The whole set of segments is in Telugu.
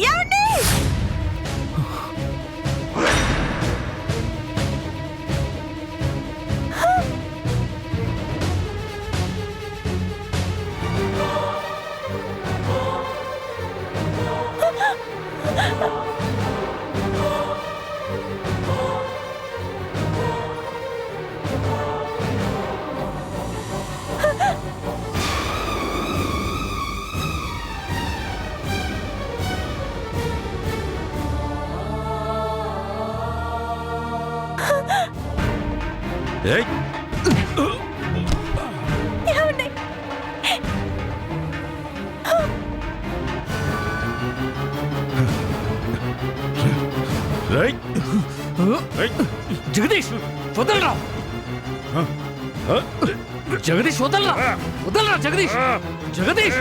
ఏమండి? ఏయ్! ఏమండి? రేయ్! రేయ్! జగదీష్ వదలరా జగదీష్ వదలరా వదలరా జగదీష్ జగదీష్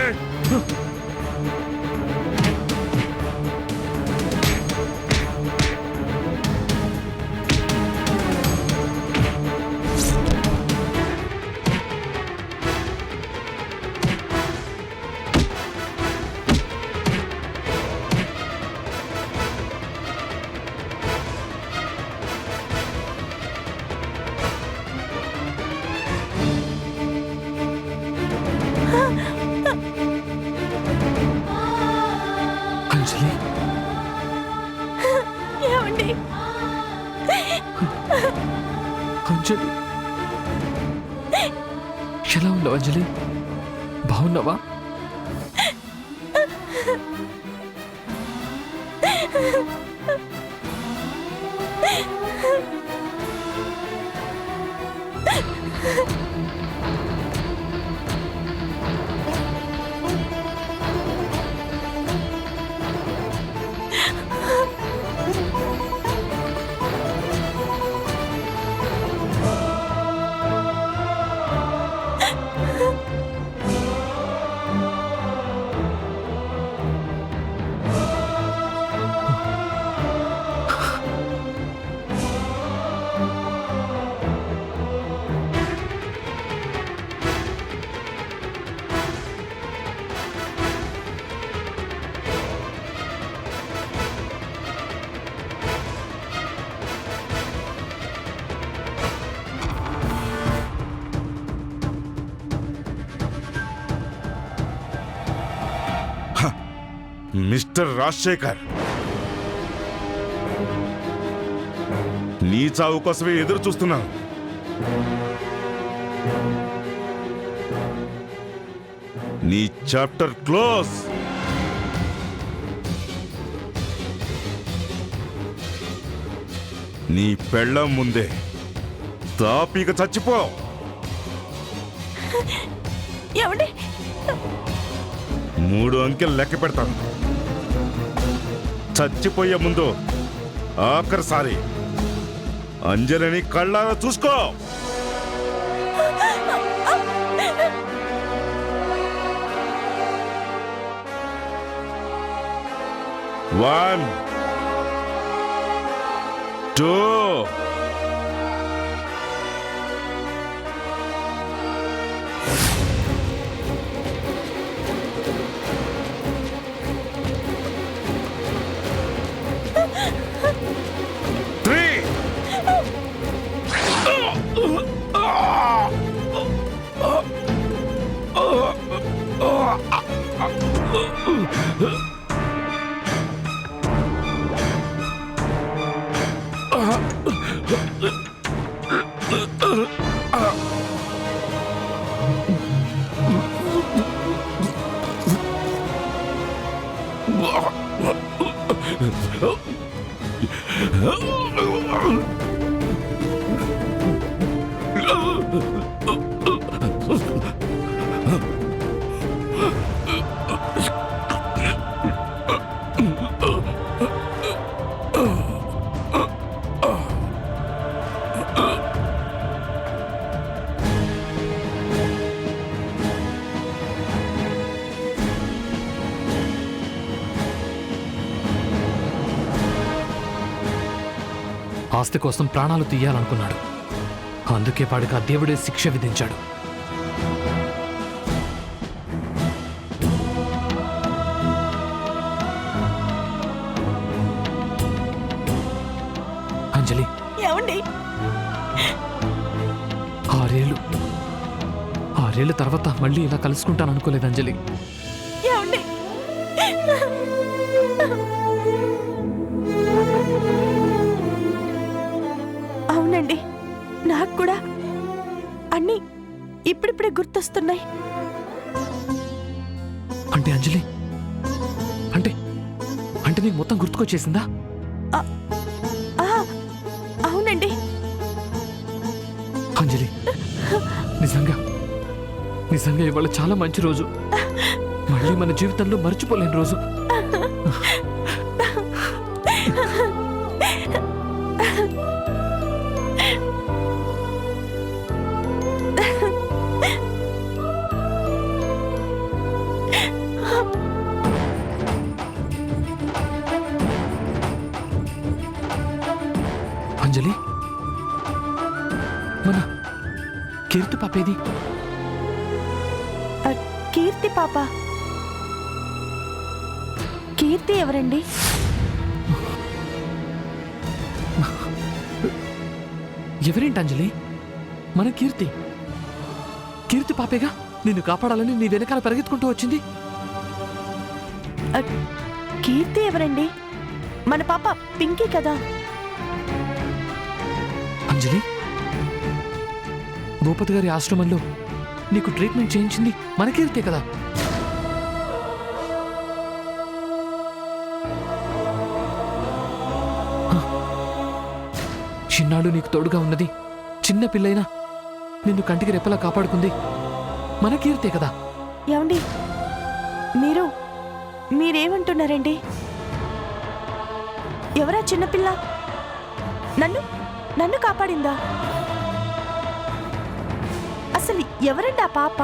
అంజలి ఏమండి? అంజలి ఎలా ఉన్నావు అంజలి బాగున్నావా మిస్టర్ రాజశేఖర్, నీ చావు కోసమే ఎదురు చూస్తున్నాను. నీ చాప్టర్ క్లోజ్. నీ పెళ్ళం ముందే తాపీక చచ్చిపో. ఏమండి 3 అంకెలు లెక్క పెడతాను. చచ్చిపోయే ముందు ఆఖరిసారి అంజలిని కళ్ళారా చూసుకో. 1 2 3 ఆస్తి కోసం ప్రాణాలు తీయాలనుకున్నాడు. అందుకే వాడికి ఆ దేవుడే శిక్ష విధించాడు. అంజలి, ఏమండి 6 ఏళ్ళ తర్వాత మళ్ళీ ఇలా కలుసుకుంటాననుకోలేదు అంజలి. ఏమండి అవునండి, నాకు కూడా అన్నీ ఇప్పుడిప్పుడే గుర్తొస్తున్నాయి. అంటే అంజలి, అంటే అంటే నీకు మొత్తం గుర్తుకొచ్చేసిందా? ఆ, అవునండి. అంజలి, నిజంగా నిజంగా ఇవాళ చాలా మంచి రోజు. మళ్ళీ మన జీవితంలో మర్చిపోలేని రోజు. అంజలి, మన కీర్తి పాపేది? కీర్తి పాప? కీర్తి ఎవరండి? ఎవరేంటి అంజలి? మన కీర్తి. కీర్తి పాపేగా నిన్ను కాపాడాలని నీ వెనకాల పరిగెత్తుకుంటూ వచ్చింది. కీర్తి ఎవరండి? మన పాప పింకీ కదా. అంజలి, భూపతి గారి ఆశ్రమంలో నీకు ట్రీట్మెంట్ చేయించింది మన కీర్తే కదా. చిన్నాడు నీకు తోడుగా ఉన్నది, చిన్న పిల్లైనా నిన్ను కంటికి రెప్పలా కాపాడుకుంది మన కీర్తే కదా. ఏమండి, మీరేమంటున్నారండి? ఎవరా చిన్నపిల్ల? నన్ను కాపాడిందా? అసలు ఎవరండి ఆ పాప?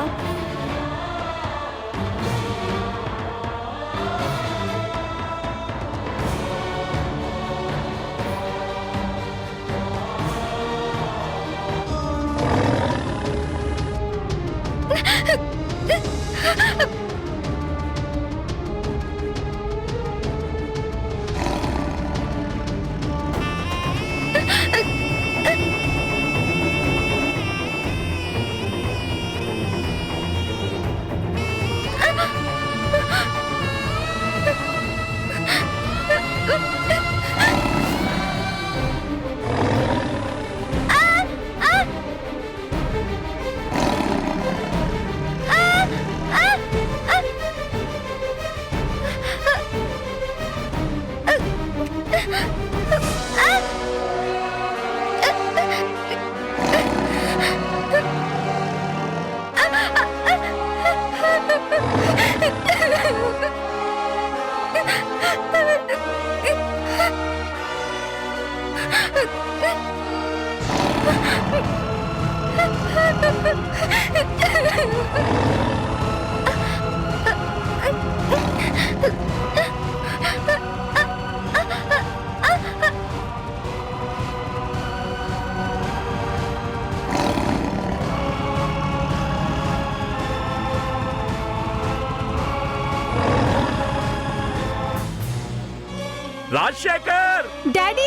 రాజశేఖర్ డాడీ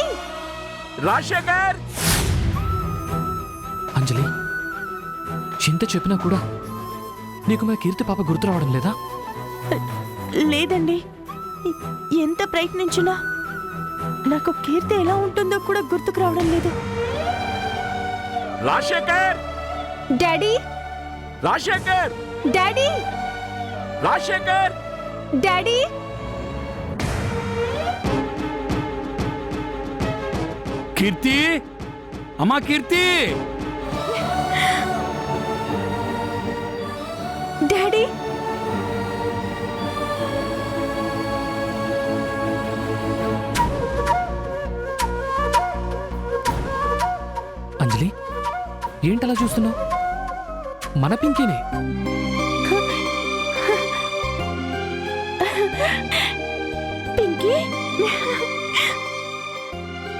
రాజశేఖర్ అంజలి చింత చెప్పినా కూడా నీకు మా కీర్తి పాప గుర్తు రావడం లేదా? లేదండి, ఎంత ప్రయత్నించినా నాకు కీర్తి ఎలా ఉంటుందో కూడా గుర్తుకు రావడం లేదు. Rajasekhar daddy Rajasekhar daddy Rajasekhar daddy Keerthi, అమ్మా కీర్తి, డాడీ అంజలి ఏంటలా చూస్తున్నావు? మన పింకీనే. పింకీ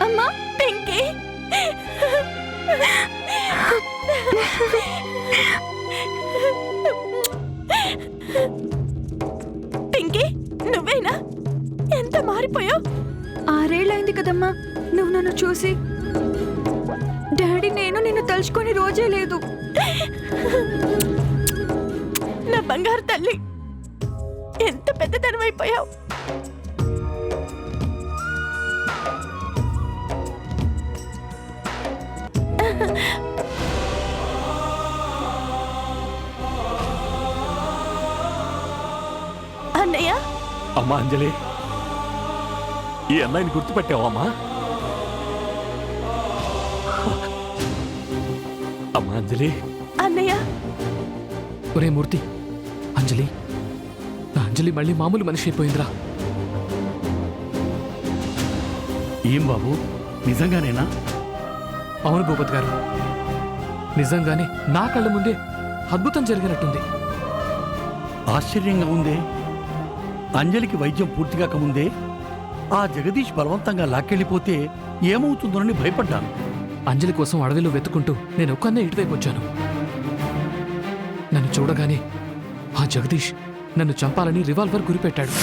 అమ్మా, పింకీ పింకీ, నువ్వేనా? ఎంత మారిపోయావు. 6 ఏళ్ళైంది కదమ్మా నువ్వు నన్ను చూసి. డాడీ నేను నిన్ను తలుచుకొని రోజే లేదు. నా బంగారు తల్లి, ఎంత పెద్దదనం అయిపోయావు. అన్నయ్య, అమ్మా అంజలి, ఈ అన్నయ్యని గుర్తుపెట్టావా అమ్మా? అమ్మా అంజలి, అన్నయ్య ఒరే మూర్తి, అంజలి నా అంజలి మళ్ళీ మామూలు మనిషి అయిపోయిందిరా. ఏం బాబు, నిజంగానేనా? అవును భూపతి గారు, నిజంగానే నా కళ్ళ ముందే అద్భుతం జరిగినట్టుంది. ఆశ్చర్యంగా ఉందే. అంజలికి వైద్యం పూర్తి కాకముందే ఆ జగదీష్ బలవంతంగా లాక్కెళ్ళిపోతే ఏమవుతుందోనని భయపడ్డాను. అంజలి కోసం అడవిలో వెతుకుంటూ నేను ఒక్కనే ఇటువైపు వచ్చాను. నన్ను చూడగానే ఆ జగదీష్ నన్ను చంపాలని రివాల్వర్ గురిపెట్టాడు.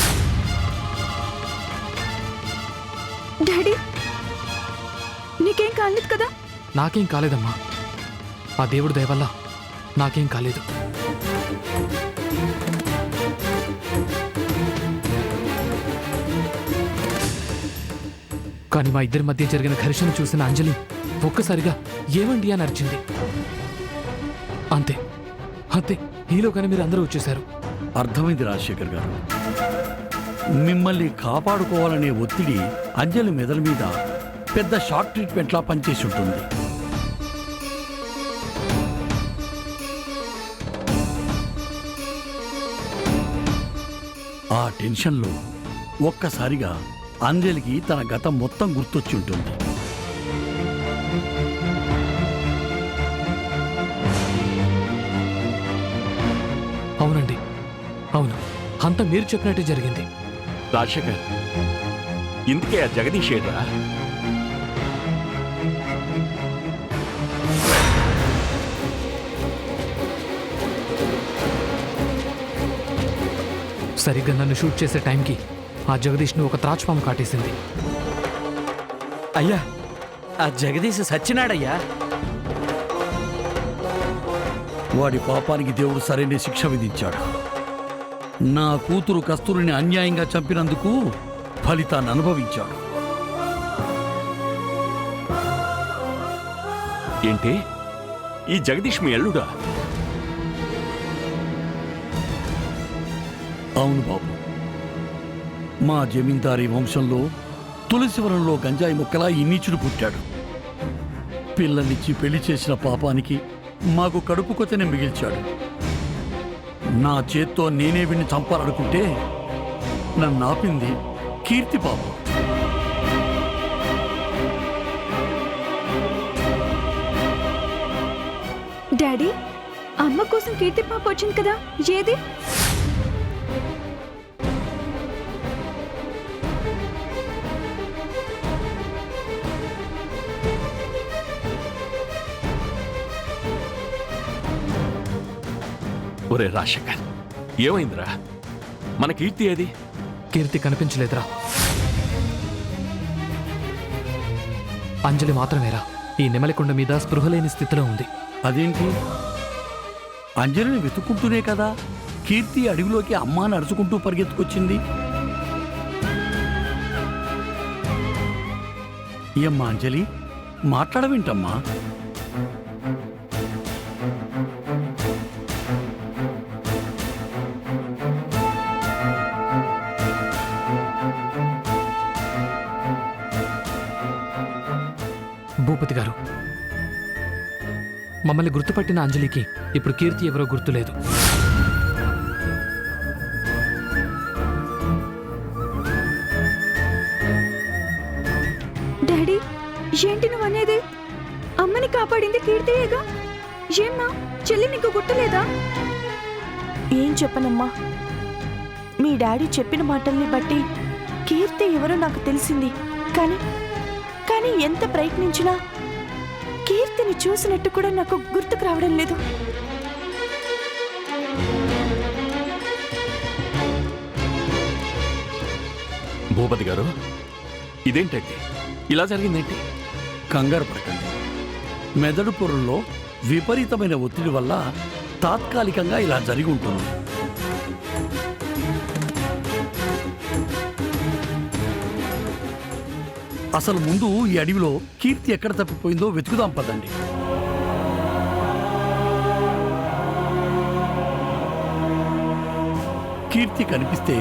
డాడీ నీకేం కాలేదు కదా? నాకేం కాలేదమ్మా, ఆ దేవుడి దయ వల్ల నాకేం కాలేదు. కానీ మా ఇద్దరి మధ్య జరిగిన ఘర్షణ చూసిన అంజలి ఒక్కసారిగా ఏమండి అని అరిచింది. అంతే అంతే, ఈలోగానే మీరు అందరూ వచ్చేశారు. అర్థమైంది రాజశేఖర్ గారు. మిమ్మల్ని కాపాడుకోవాలనే ఒత్తిడి అంజలి మెదడు మీద పెద్ద షాక్ ట్రీట్మెంట్లా పనిచేసి ఉంటుంది. ఆ టెన్షన్లో ఒక్కసారిగా అంజలికి తన గతం మొత్తం గుర్తొచ్చి ఉంటుంది. అవునండి, అవును, అంతా మీరు చెప్పినట్టే జరిగింది. రాజశేఖర్, ఇందుకే ఆ జగదీష్ ఏడ్రా? సరిగ్గా నన్ను షూట్ చేసే టైంకి ఆ జగదీష్ను ఒక త్రాచుపాము కాటేసింది. అయ్యా, ఆ జగదీశ్ సచ్చినాడయ్యా. వాడి పాపానికి దేవుడు సరైన శిక్ష విధించాడు. నా కూతురు కస్తూరిని అన్యాయంగా చంపినందుకు ఫలితాన్ని అనుభవించాడు. ఏంటి, ఈ జగదీష్ మీ అల్లుడా? అవును బాబు, మా జమీందారీ వంశంలో తులసివరంలో గంజాయి మొక్కలా ఈ నీచుడు పుట్టాడు. పిల్లనిచ్చి పెళ్లి చేసిన పాపానికి మాకు కడుపు కొత్తనే మిగిల్చాడు. నా చేత్తో నేనే వీణ్ణి చంపాలనుకుంటే నన్ను ఆపింది కీర్తి పాపం. కోసం కీర్తి పాప వచ్చింది కదా, ఏది? ఒరే రాజశేఖర్, ఏమైందిరా? మన కీర్తి ఏది? కీర్తి కనిపించలేదురా. అంజలి మాత్రమేరా ఈ నెమలికొండ మీద స్పృహలేని స్థితిలో ఉంది. అదేంటి? అంజలిని వెతుక్కుంటూనే కదా కీర్తి అడవిలోకి అమ్మా నడుచుకుంటూ పరిగెత్తుకొచ్చింది. ఏమ్మా అంజలి, మాట్లాడవేంటమ్మా? భూపతి గారు, మమ్మల్ని గుర్తుపట్టిన అంజలికి ఇప్పుడు కీర్తి ఎవరో గుర్తులేదు. డాడీ, ఏంటి నువ్వు అనేది? అమ్మని కాపాడింది కీర్తియేగా? ఏమ్మా, చెల్లి నీకు గుర్తులేదా? ఏం చెప్పనమ్మా, మీ డాడీ చెప్పిన మాటల్ని బట్టి కీర్తి ఎవరో నాకు తెలిసింది. కానీ ఎంత ప్రయత్నించినా కీర్తిని చూసినట్టు కూడా నాకు గుర్తుకు రావడం లేదు. భూపతి గారు, ఇదేంటండి ఇలా జరిగిందేంటి? కంగారు పడకండి. మెదడు పొరల్లో విపరీతమైన ఒత్తిడి వల్ల తాత్కాలికంగా ఇలా జరిగి ఉంటుంది. అసలు ముందు ఈ అడవిలో కీర్తి ఎక్కడ తప్పిపోయిందో వెతుకుదాం పదండి. కీర్తి కనిపిస్తే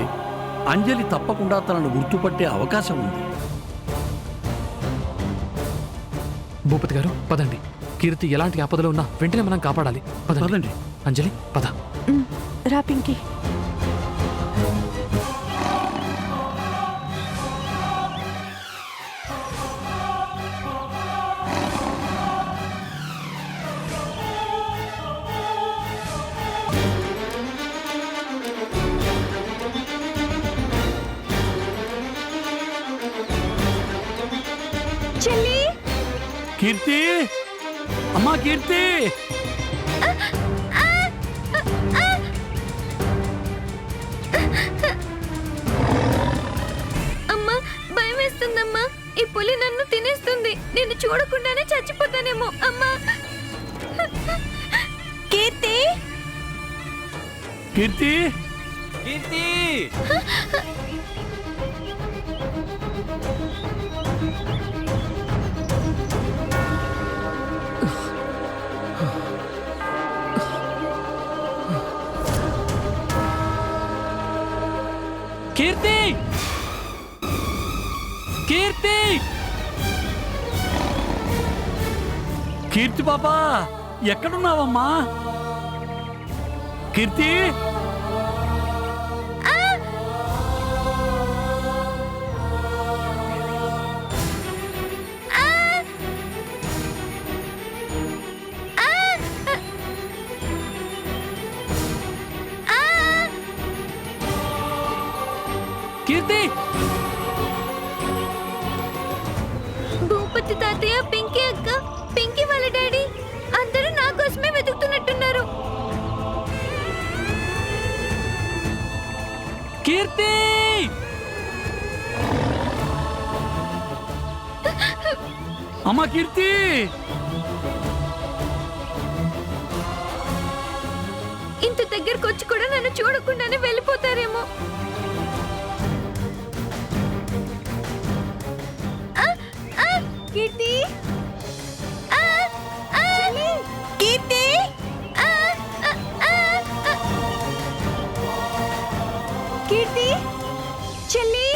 అంజలి తప్పకుండా తనను గుర్తుపట్టే అవకాశం ఉంది. భూపతి గారు పదండి. కీర్తి ఎలాంటి ఆపదలో ఉన్నా వెంటనే మనం కాపాడాలి. పదండి. అంజలి పద. రా పింకీ. చెల్లి, కీర్తి, అమ్మా కీర్తి. అమ్మా భయం వేస్తుందమ్మా. ఈ పులి నన్ను తినేస్తుంది. నేను చూడకుండానే చచ్చిపోతానేమో. అమ్మా. కీర్తి, కీర్తి, కీర్తి! కీర్తి! కీర్తి! కీర్తి పాపా, ఎక్కడున్నావమ్మా? కీర్తి, కీర్తి! భూపతి తాతయ్య, పింకీ అక్క, పింకీ వాళ్ళ డాడీ అందరూ నా కోసమే వెతుకుతున్నట్టున్నారు. కీర్తి! అమ్మా కీర్తి. ఇంత దగ్గరకు వచ్చి కూడా నన్ను చూడకుండానే వెళ్ళిపోతారేమో. కీర్తి, కీర్తి! కీర్తి, చెల్లి,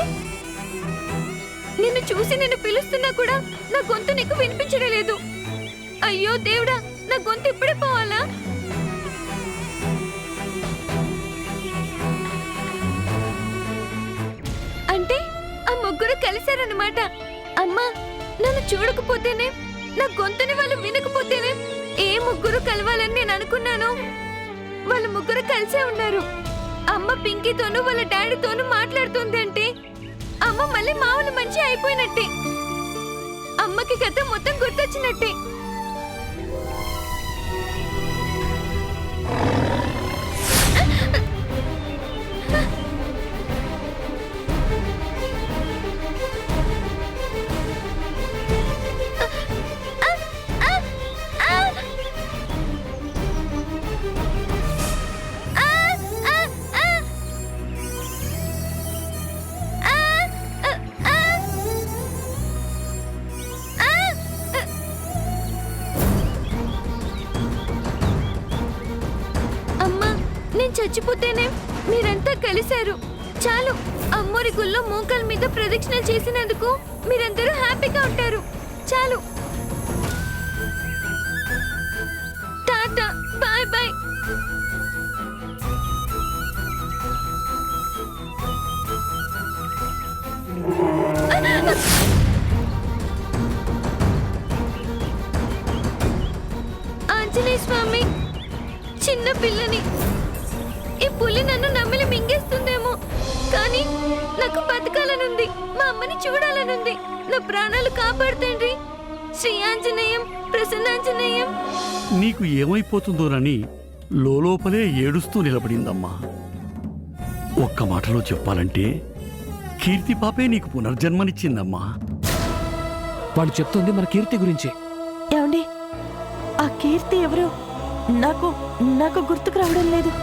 నిన్ను చూసి నిన్ను పిలుస్తున్నా కూడా నా గొంతు నీకు వినిపించడం లేదు. అయ్యో దేవుడా, నా గొంతు ఇప్పుడే పోవాలా? అంటే ఆ ముగ్గురు కలిశారన్నమాట. అమ్మా, నన్ను చూడకపోతేనే, నా గొంతుని వాళ్ళు వినకపోతేనే ఏ ముగ్గురు కలవాలని నేను అనుకున్నాను. వాళ్ళ ముగ్గురు కలిసే ఉన్నారు. అమ్మ పింకీతోనూ వాళ్ళ డాడీతోనూ మాట్లాడుతుంది అంటే అమ్మ మళ్ళీ మామూలు మనిషి అయిపోయినట్టే. అమ్మకి కథ మొత్తం గుర్తొచ్చినట్టే. అమ్మా, నేను చచ్చిపోతేనే మీరంతా కలిశారు. చాలు, అమ్మోరి గుళ్ళో మోకాల మీద ప్రదక్షిణలు చేసినందుకు మీరందరూ హ్యాపీగా ఉంటారు. చాలు, టాటా, బాయ్ బాయ్. ఆంజనేయ స్వామి, చిన్న పిల్లని ఈ పులి నన్ను నమ్మిలి మింగేస్తుందేమో, కానీ నాకు బతకాలనుంది. మా అమ్మని చూడాలనుంది. నా ప్రాణాలు కాపాడుతండ్రి. శ్రీ ఆంజనేయం, ప్రసన్నాంజనేయం. నీకు ఏమైపోతుందోనని లోపలే ఏడుస్తూ నిలబడిందమ్మా. ఒక్క మాటలో చెప్పాలంటే కీర్తి పాపే నీకు పునర్జన్మనిచ్చిందమ్మా. వాళ్ళు చెప్తుంది మన కీర్తి గురించే. ఏమండి, ఆ కీర్తి ఎవరు? నాకు నాకు గుర్తుకు రావడం లేదు.